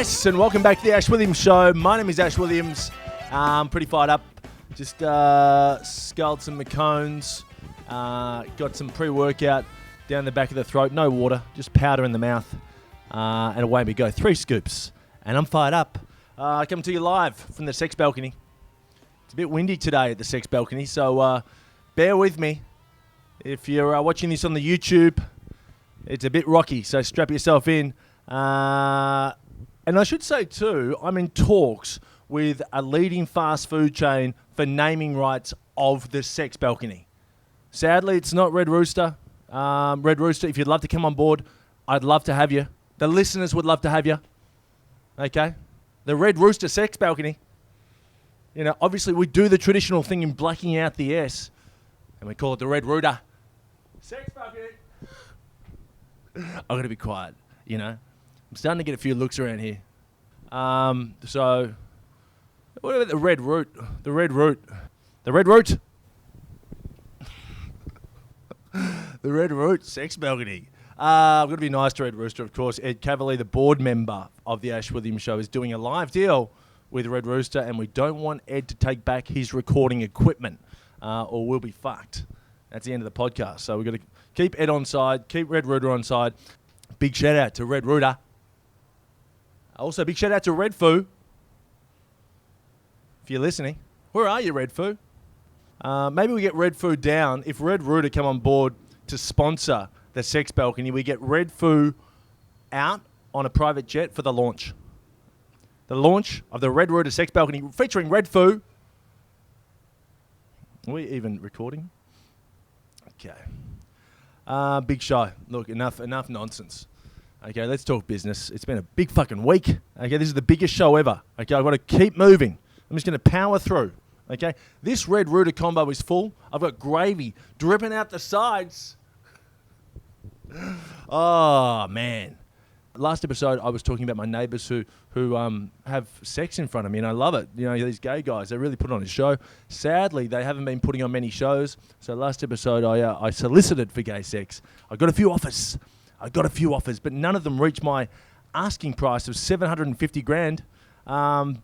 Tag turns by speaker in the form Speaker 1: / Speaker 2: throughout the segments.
Speaker 1: Yes, and welcome back to the Ash Williams Show. My name is Ash Williams. I'm pretty fired up. Just sculled some McCones. Got some pre-workout down the back of the throat. No water, just powder in the mouth. And away we go. 3 scoops. And I'm fired up. I come to you live from the Sex Balcony. It's a bit windy today at the Sex Balcony, so bear with me. If you're watching this on the YouTube, it's a bit rocky, so strap yourself in. And I should say too, I'm in talks with a leading fast food chain for naming rights of the Sex Balcony. Sadly, it's not Red Rooster. Red Rooster, if you'd love to come on board, I'd love to have you. The listeners would love to have you. Okay? The Red Rooster Sex Balcony. You know, obviously we do the traditional thing in blacking out the S, and we call it the Red Rooter Sex Balcony. I've got to be quiet, you know. I'm starting to get a few looks around here. So, what about the Red Root? The Red Root. The Red Root. The Red Root Sex Balcony. I'm going to be nice to Red Rooster, of course. Ed Cavalier, the board member of the Ash Williams Show, is doing a live deal with Red Rooster, and we don't want Ed to take back his recording equipment, or we'll be fucked. That's the end of the podcast. So we've got to keep Ed on side, keep Red Rooter on side. Big shout out to Red Rooter. Also, big shout out to Red Foo. If you're listening, where are you, Red Foo? Maybe we get Red Foo down. If Red Rooter come on board to sponsor the Sex Balcony, we get Red Foo out on a private jet for the launch. The launch of the Red Rooter Sex Balcony featuring Red Foo. Are we even recording? Okay. Big show. Look, enough nonsense. Okay, let's talk business. It's been a big fucking week. Okay, this is the biggest show ever. Okay, I've got to keep moving. I'm just going to power through. Okay, this Red Rooter combo is full. I've got gravy dripping out the sides. Oh, man. Last episode, I was talking about my neighbours who have sex in front of me, and I love it. You know, these gay guys, they really put on a show. Sadly, they haven't been putting on many shows. So last episode, I solicited for gay sex. I got a few offers, but none of them reached my asking price of $750,000.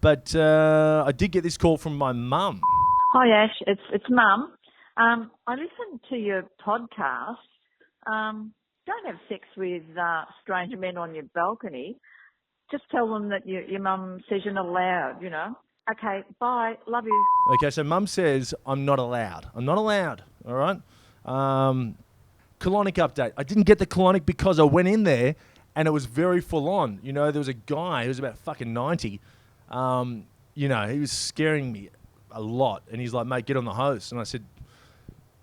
Speaker 1: But I did get this call from my mum.
Speaker 2: Hi, Ash. It's Mum. I listened to your podcast. Don't have sex with strange men on your balcony. Just tell them that your mum says you're not allowed, you know. Okay, bye. Love you.
Speaker 1: Okay, so Mum says I'm not allowed. I'm not allowed, all right? Colonic update. I didn't get the colonic because I went in there and it was very full on. You know, there was a guy who was about fucking 90. You know, he was scaring me a lot. And he's like, mate, get on the hose. And I said,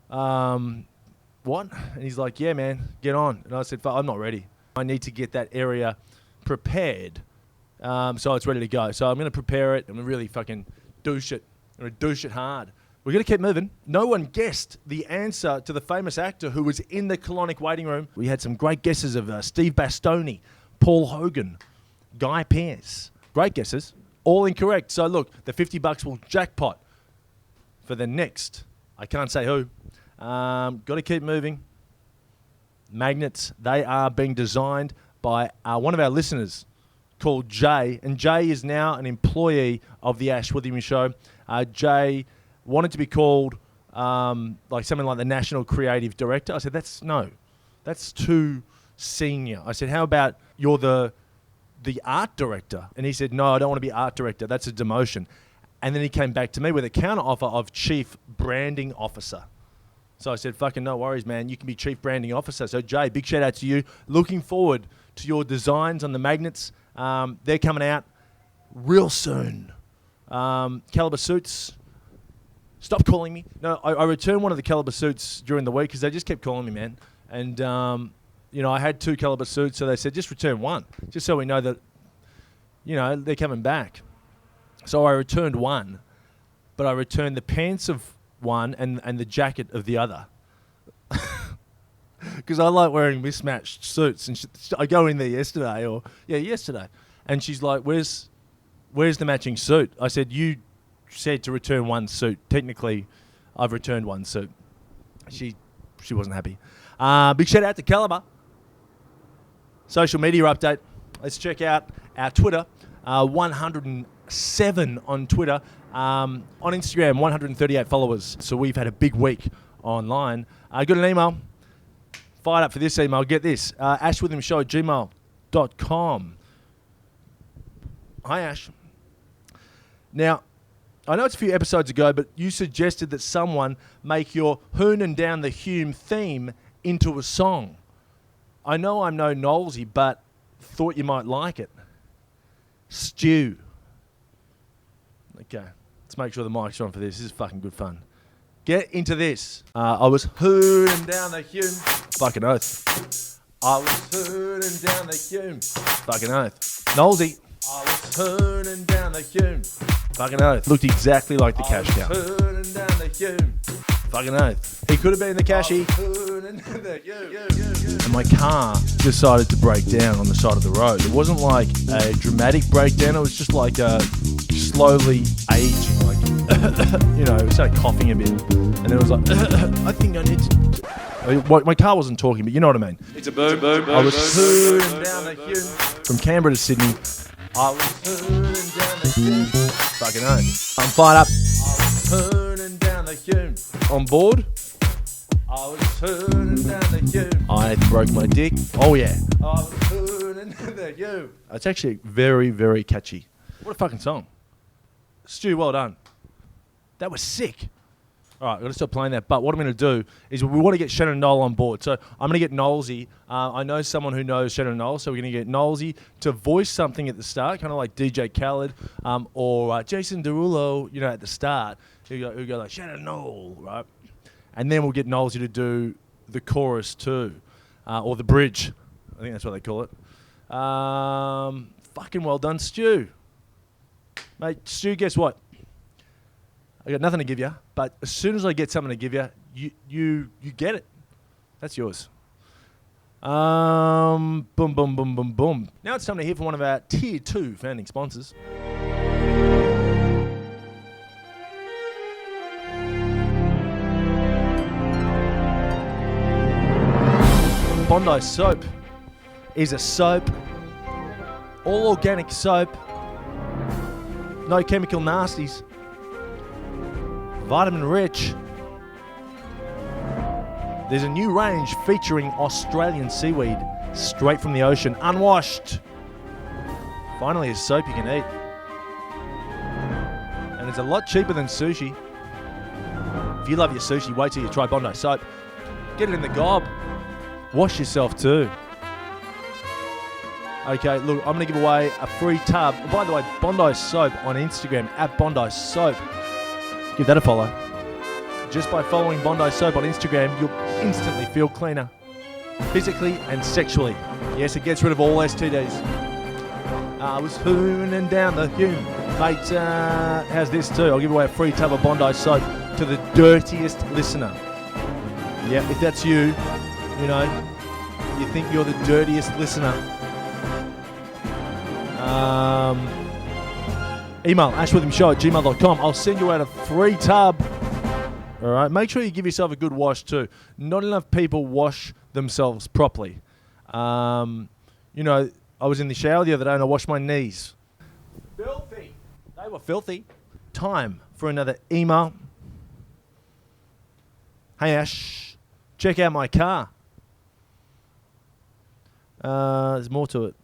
Speaker 1: what? And he's like, yeah, man, get on. And I said, I'm not ready. I need to get that area prepared so it's ready to go. So I'm going to prepare it. I'm going to really fucking douche it. I'm going to douche it hard. We're going to keep moving. No one guessed the answer to the famous actor who was in the colonic waiting room. We had some great guesses of Steve Bastoni, Paul Hogan, Guy Pearce. Great guesses. All incorrect. So look, the $50 will jackpot for the next. I can't say who. Got to keep moving. Magnets, they are being designed by one of our listeners called Jay. And Jay is now an employee of the Ash Williams Show. Jay wanted to be called like something like the National Creative Director. I said, that's too senior. I said, how about you're the art director? And he said, no, I don't want to be art director. That's a demotion. And then he came back to me with a counter offer of chief branding officer. So I said, fucking no worries, man. You can be chief branding officer. So Jay, big shout out to you. Looking forward to your designs on the magnets. They're coming out real soon. Caliber suits. Stop calling me. No, I returned one of the Caliber suits during the week because they just kept calling me, man. And, you know, I had 2 Caliber suits, so they said, just return one, just so we know that, you know, they're coming back. So I returned one, but I returned the pants of one and the jacket of the other. Because I like wearing mismatched suits. And I go in there yesterday, and she's like, where's the matching suit? I said, you said to return one suit. Technically, I've returned one suit. She wasn't happy. Big shout out to Caliber. Social media update. Let's check out our Twitter, 107 on Twitter. On Instagram, 138 followers. So we've had a big week online. I got an email. Fired up for this email. Get this. ashwithemshow@gmail.com. Hi, Ash. Now, I know it's a few episodes ago, but you suggested that someone make your Hoonin' Down the Hume theme into a song. I know I'm no Knowlesy, but thought you might like it. Stu. Okay, let's make sure the mic's on for this. This is fucking good fun. Get into this. I was hooning down the Hume. Fucking oath. I was hooning down the Hume. Fucking oath. Knowlesy. I was hooning down the Hume. Fucking oath. Looked exactly like the cash cow. Hooning down the Hume. Fucking oath. He could have been the cashy. And my car decided to break down on the side of the road. It wasn't like a dramatic breakdown. It was just like a slowly aging, like, it started coughing a bit. And then it was like, I think I need to... my car wasn't talking, but you know what I mean. It's a boom. I was hooning down the Hume. From Canberra to Sydney. I was hooning down the Hume. Fucking oath. I'm fired up. I was hooning down the Hume. On board? I was hooning down the Hume. I broke my dick. Oh yeah. I was hooning down the Hume. It's actually very, very catchy. What a fucking song. Stu, well done. That was sick. All right, I've got to stop playing that. But what I'm going to do is we want to get Shannon Knoll on board. So I'm going to get Knowlesy. I know someone who knows Shannon Knoll, so we're going to get Knowlesy to voice something at the start, kind of like DJ Khaled or Jason Derulo, at the start, who go like, Shannon Knoll, right? And then we'll get Knowlesy to do the chorus too, or the bridge. I think that's what they call it. Fucking well done, Stu. Mate, Stu, guess what? I got nothing to give you, but as soon as I get something to give you, you get it. That's yours. Boom, boom, boom, boom, boom. Now it's time to hear from one of our Tier 2 founding sponsors. Bondi Soap is a soap, all organic soap, no chemical nasties. Vitamin rich. There's a new range featuring Australian seaweed straight from the ocean, unwashed. Finally, a soap you can eat. And it's a lot cheaper than sushi. If you love your sushi, wait till you try Bondi Soap. Get it in the gob. Wash yourself too. Okay, look, I'm going to give away a free tub. By the way, Bondi Soap on Instagram, @Bondi Soap. Give that a follow. Just by following Bondi Soap on Instagram, you'll instantly feel cleaner, physically and sexually. Yes, it gets rid of all STDs. I was hooning down the Hume. Mate, how's this too? I'll give away a free tub of Bondi Soap to the dirtiest listener. Yeah, if that's you, you think you're the dirtiest listener. Email ashwithemshow@gmail.com. I'll send you out a free tub. All right. Make sure you give yourself a good wash too. Not enough people wash themselves properly. I was in the shower the other day and I washed my knees. Filthy. They were filthy. Time for another email. Hey Ash, check out my car. There's more to it.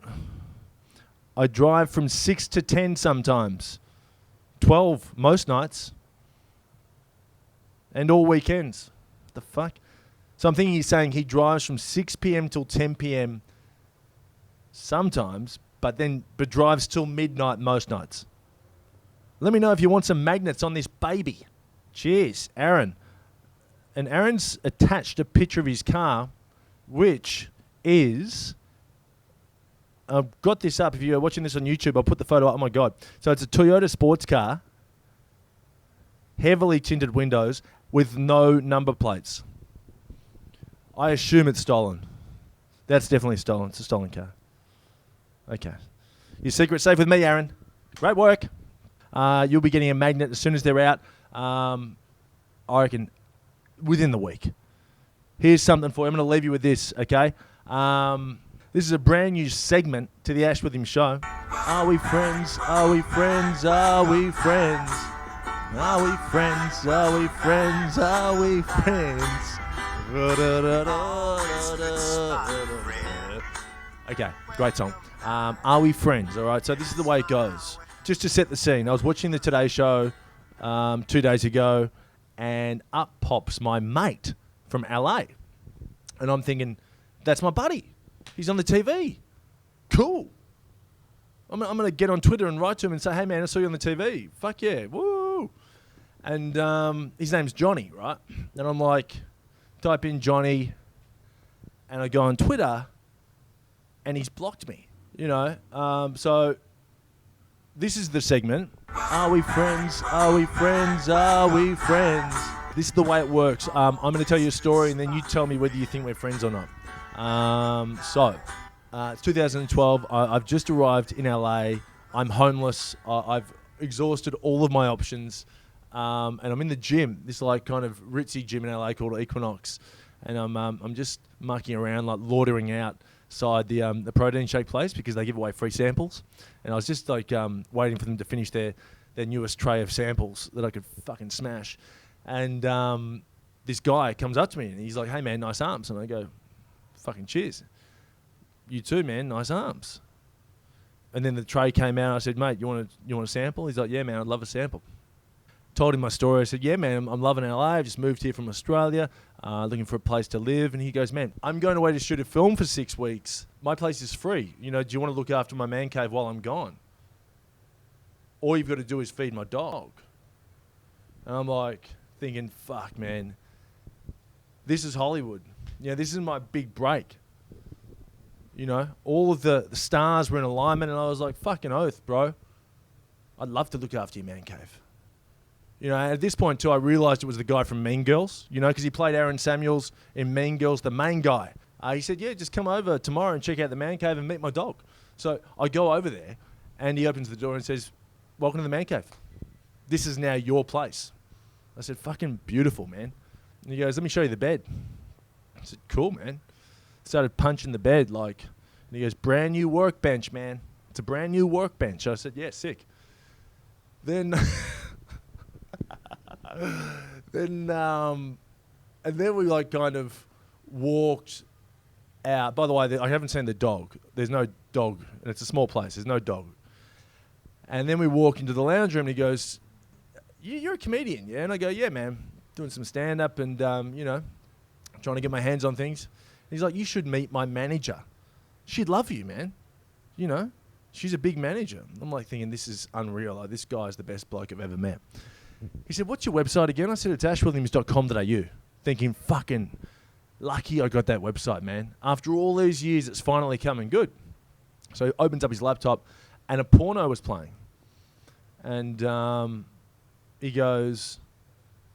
Speaker 1: I drive from 6 to 10 sometimes. 12 most nights. And all weekends. What the fuck? So I'm thinking he's saying he drives from 6 p.m. till 10 p.m. sometimes, but drives till midnight most nights. Let me know if you want some magnets on this baby. Cheers, Aaron. And Aaron's attached a picture of his car, which is... I've got this up. If you're watching this on YouTube, I'll put the photo up. Oh, my God. So it's a Toyota sports car, heavily tinted windows with no number plates. I assume it's stolen. That's definitely stolen. It's a stolen car. Okay. Your secret's safe with me, Aaron. Great work. You'll be getting a magnet as soon as they're out. I reckon within the week. Here's something for you. I'm going to leave you with this, okay? This is a brand new segment to the Ash with Him show. Are we friends? Are we friends? Are we friends? Are we friends? Are we friends? Are we friends? Okay, great song. Are we friends? All right, so this is the way it goes. Just to set the scene, I was watching the Today Show 2 days ago, and up pops my mate from LA. And I'm thinking, that's my buddy. He's on the TV. Cool. I'm going to get on Twitter and write to him and say, hey, man, I saw you on the TV. Fuck yeah. Woo. And his name's Johnny, right? And I'm like, type in Johnny, and I go on Twitter, and he's blocked me, you know. So this is the segment. Are we friends? Are we friends? Are we friends? This is the way it works. I'm going to tell you a story, and then you tell me whether you think we're friends or not. It's 2012. I've just arrived in LA. I'm homeless. I've exhausted all of my options, and I'm in the gym. This like kind of ritzy gym in LA called Equinox, and I'm just mucking around, like loitering outside the protein shake place because they give away free samples, and I was just like waiting for them to finish their newest tray of samples that I could fucking smash, and this guy comes up to me and he's like, "Hey man, nice arms," and I go, "Fucking cheers. You too, man. Nice arms." And then the tray came out. I said, "Mate, you want a sample?" He's like, "Yeah, man, I'd love a sample." Told him my story. I said, "Yeah, man, I'm loving LA. I've just moved here from Australia, looking for a place to live." And he goes, "Man, I'm going away to shoot a film for 6 weeks. My place is free. You know, do you want to look after my man cave while I'm gone? All you've got to do is feed my dog." And I'm like thinking, fuck, man, this is Hollywood. You know, this is my big break. You know, all of the stars were in alignment, and I was like, fucking oath, bro. I'd love to look after your man cave. You know, at this point, too, I realised it was the guy from Mean Girls, you know, because he played Aaron Samuels in Mean Girls, the main guy. He said, "Yeah, just come over tomorrow and check out the man cave and meet my dog." So I go over there, and he opens the door and says, "Welcome to the man cave. This is now your place." I said, "Fucking beautiful, man." And he goes, "Let me show you the bed." I said, "Cool, man." Started punching the bed, like, and he goes, "Brand new workbench, man. It's a brand new workbench." I said, "Yeah, sick." Then, and then we like kind of walked out. By the way, I haven't seen the dog. There's no dog, and it's a small place. There's no dog. And then we walk into the lounge room, and he goes, "You're a comedian, yeah?" And I go, "Yeah, man, doing some stand-up and, you know, trying to get my hands on things." And he's like, "You should meet my manager. She'd love you, man. You know, she's a big manager." I'm like thinking, this is unreal. Like, this guy's the best bloke I've ever met. He said, "What's your website again?" I said, "It's ashwilliams.com.au. Thinking, fucking lucky I got that website, man. After all these years, it's finally coming good. So he opens up his laptop, and a porno was playing. And he goes,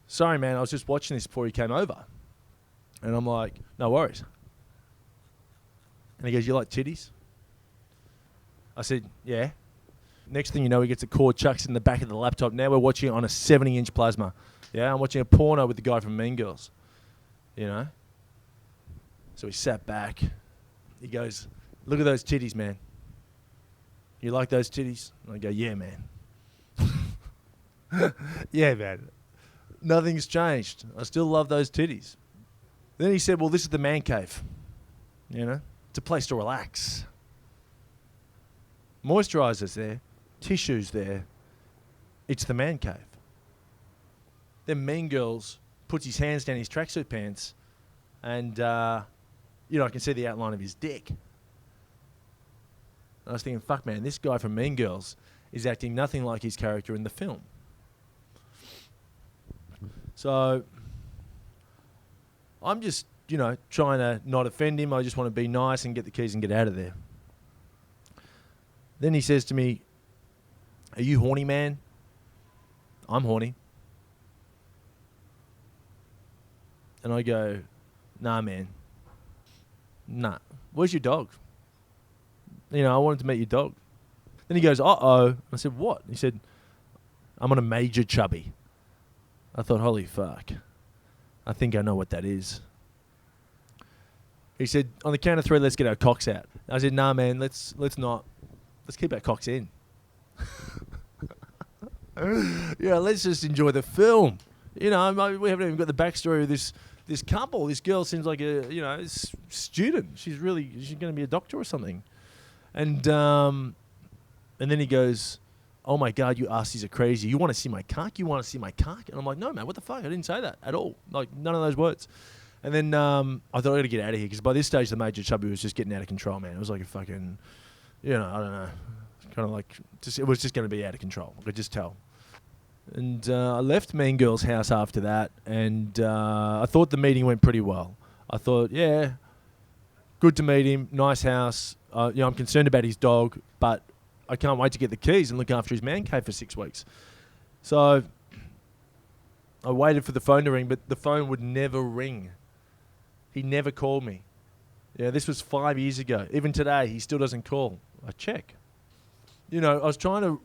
Speaker 1: "Sorry, man, I was just watching this before you came over." And I'm like, "No worries." And he goes, "You like titties?" I said, "Yeah." Next thing you know, he gets a cord, chucks in the back of the laptop. Now we're watching it on a 70-inch plasma. Yeah, I'm watching a porno with the guy from Mean Girls. You know? So he sat back. He goes, "Look at those titties, man. You like those titties?" And I go, "Yeah, man." "Yeah, man. Nothing's changed. I still love those titties." Then he said, "Well, this is the man cave. You know? It's a place to relax. Moisturizer's there. Tissues there. It's the man cave." Then Mean Girls puts his hands down his tracksuit pants, and, you know, I can see the outline of his dick. And I was thinking, fuck, man, this guy from Mean Girls is acting nothing like his character in the film. So I'm just, you know, trying to not offend him. I just want to be nice and get the keys and get out of there. Then he says to me, "Are you horny, man?" "I'm horny." And I go, "Nah, man. Nah. Where's your dog? You know, I wanted to meet your dog." Then he goes, "Uh-oh." I said, "What?" He said, "I'm on a major chubby." I thought, holy fuck. I think I know what that is. He said, on the count of 3, let's get our cocks out. I said, nah, man, let's not. Let's keep our cocks in. Yeah, let's just enjoy the film. We haven't even got the backstory of this couple. This girl seems like a student. She's going to be a doctor or something. And then he goes, oh my God, you asses are crazy. You want to see my cock? You want to see my cock? And I'm like, no, man, what the fuck? I didn't say that at all. Like, none of those words. And then I thought I got to get out of here because by this stage, the Major Chubby was just getting out of control, man. It was like a fucking, I don't know, kind of like, it was just going to be out of control. I could just tell. And I left Mean Girl's house after that, and I thought the meeting went pretty well. I thought, yeah, good to meet him, nice house. I'm concerned about his dog, but I can't wait to get the keys and look after his man cave for 6 weeks. So I waited for the phone to ring, but the phone would never ring. He never called me. Yeah, this was 5 years ago. Even today, he still doesn't call. I check. I was trying to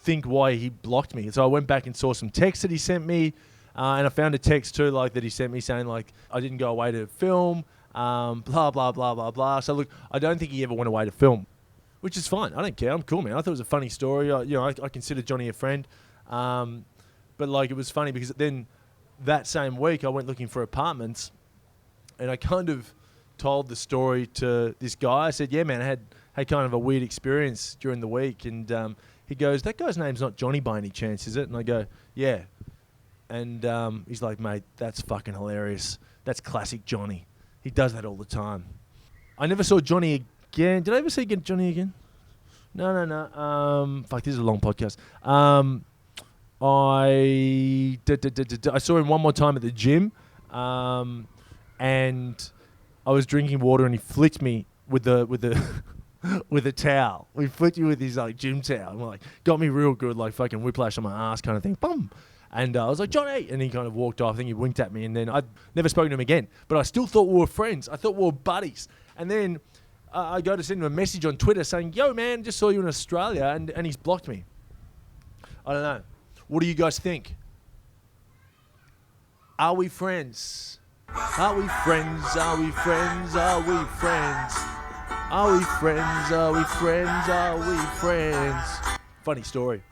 Speaker 1: think why he blocked me. So I went back and saw some texts that he sent me, and I found a text too, like that he sent me saying like I didn't go away to film, blah blah blah blah blah. So look, I don't think he ever went away to film, which is fine. I don't care. I'm cool, man. I thought it was a funny story. I considered Johnny a friend, but like it was funny because then that same week I went looking for apartments, and I kind of told the story to this guy. I said, yeah, man, I had kind of a weird experience during the week, and he goes, that guy's name's not Johnny by any chance, is it? And I go, yeah. And he's like, mate, that's fucking hilarious. That's classic Johnny. He does that all the time. I never saw Johnny again. Did I ever see Johnny again? No. Fuck, this is a long podcast. I saw him one more time at the gym, and I was drinking water, and he flicked me with the with a towel. We flicked you with his like gym towel, and like got me real good, like fucking whiplash on my ass kind of thing. Boom. And I was like, Johnny, and he kind of walked off. I think he winked at me, and then I'd never spoken to him again. But I still thought we were friends. I thought we were buddies. And then I go to send him a message on Twitter saying, yo, man, just saw you in Australia, and he's blocked me. I don't know. What do you guys think? Are we friends? Are we friends? Are we friends? Are we friends? Are we friends? Are we friends? Are we friends? Funny story.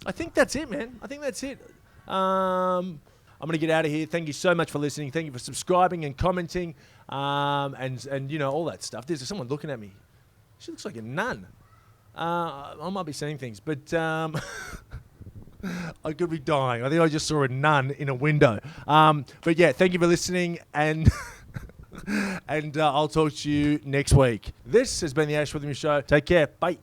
Speaker 1: I think that's it, man. I think that's it. I'm going to get out of here. Thank you so much for listening. Thank you for subscribing and commenting, and all that stuff. There's someone looking at me. She looks like a nun. I might be saying things, but I could be dying. I think I just saw a nun in a window. But yeah, thank you for listening, and and I'll talk to you next week. This has been the Ash Witham Show. Take care. Bye.